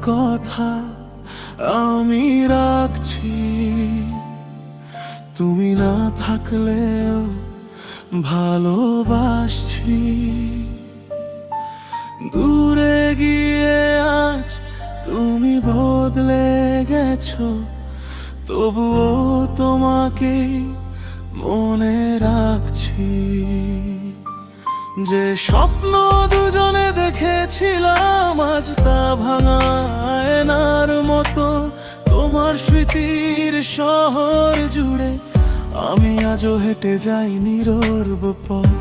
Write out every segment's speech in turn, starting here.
কথা আমি রাখছি, তুমি না থাকলেও ভালোবাসছি। দূরে গিয়ে আজ তুমি বদলে গেছো, তবুও তোমাকে মনে রাখছি। যে স্বপ্ন দুজনে দেখেছিলাম আজ তা ভাঙা আয়নার মতো তোমার স্মৃতির শহর জুড়ে আমি আজও হেঁটে যাই নীরব পথ।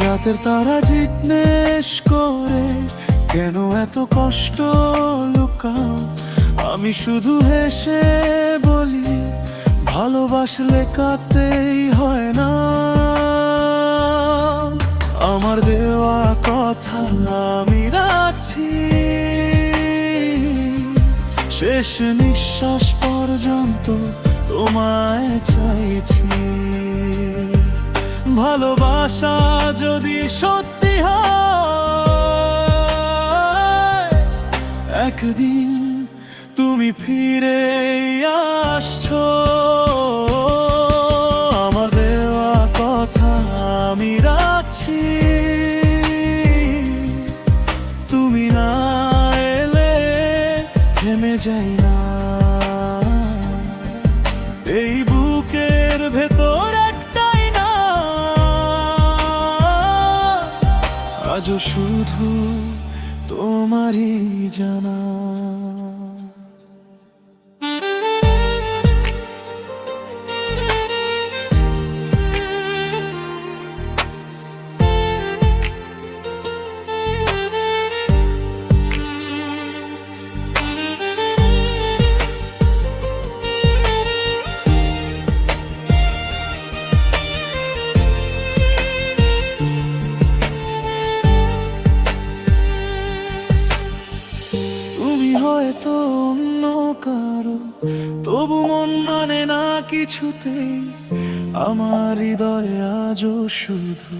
রাতের তারা জিজ্ঞেস করে কেন এত কষ্ট লুকাও, আমি শুধু হেসে বলি ভালোবাসলে কাঁদতেই হয় না। আমার দেওয়া কথা আমি রাখছি, শেষ নিঃশ্বাস পর্যন্ত তোমায় চাইছি। ভালোবাসা যদি সত্যি হয়, একদিন তুমি ফিরে আসছো। আমার দেওয়া কথা আমি রাখছি, তুমি না এলে থেমে যাই না। এই বুকের ভেতর একটাই না, আজও শুধু তোমারই জানা। হয়তো অন্য কারো, তবু মন মানে না কিছুতেই। আমার হৃদয়ে আজও শুধু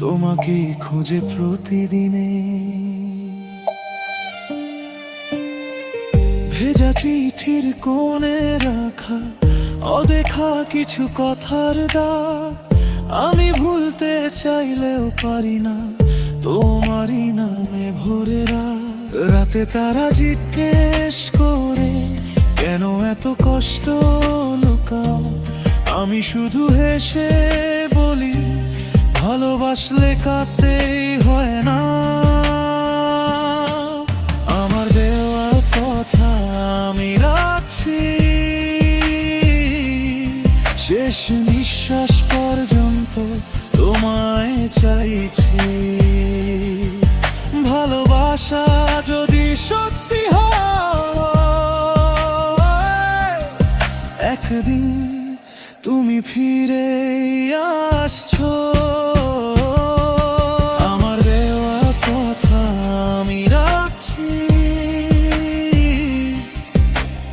তোমাকে খোঁজে প্রতিদিনে। ভেজা চিঠির কোণে রাখা অদেখা কিছু কথার দাগ আমি ভুলতে চাইলেও পারি না, তোমারই নামে ভোরে রাতে তারা জিজ্ঞেস করে কেন এত কষ্ট লুকাও, আমি শুধু হেসে বলি ভালোবাসলে কাঁদতেই হয় না। আমার দেওয়া কথা আমি রাখছি, শেষ নিঃশ্বাস পর্যন্ত তোমায় চাইছি। ভালোবাসা যদি সত্যি হয়, একদিন তুমি ফিরে আসছো। আমার দেওয়া কথা আমি রাখছি,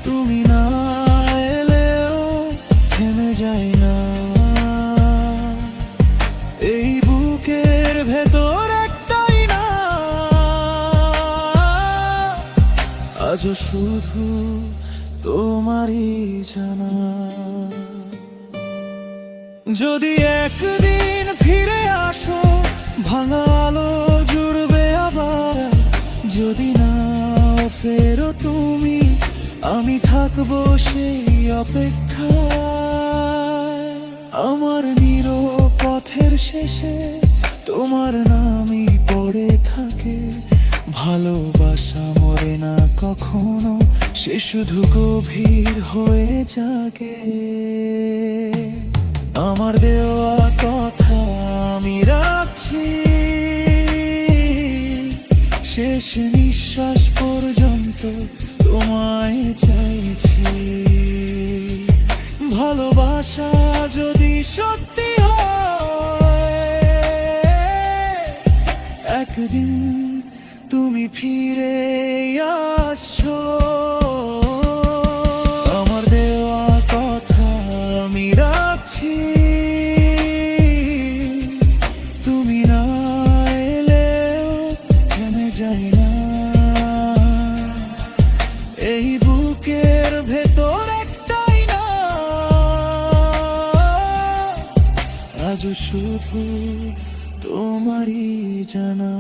তুমি না এলেও থেমে যাই না। এই বুকের ভেতর আজও শুধু তোমারই জানা। যদি একদিন ফিরে আসো, ভাঙা আলো জুড়বে আবার। যদি না ফেরো তুমি, আমি থাকবো সেই অপেক্ষায়। আমার নীরব পথের শেষে তোমার নামই পড়ে থাকে। ভালোবাসা মরে না কখনো, সে শুধু গভীর হয়ে জাগে। আমার দেওয়া কথা আমি রাখছি, শেষ নিঃশ্বাস পর্যন্ত তোমায় চাইছি। ভালোবাসা যদি সত্যি হয়, একদিন তুমি ফিরে আসছো। আমার দেওয়া কথা আমি রাখছি, তুমি না এলেও থেমে যাই না। শুধু তোমারই জানা।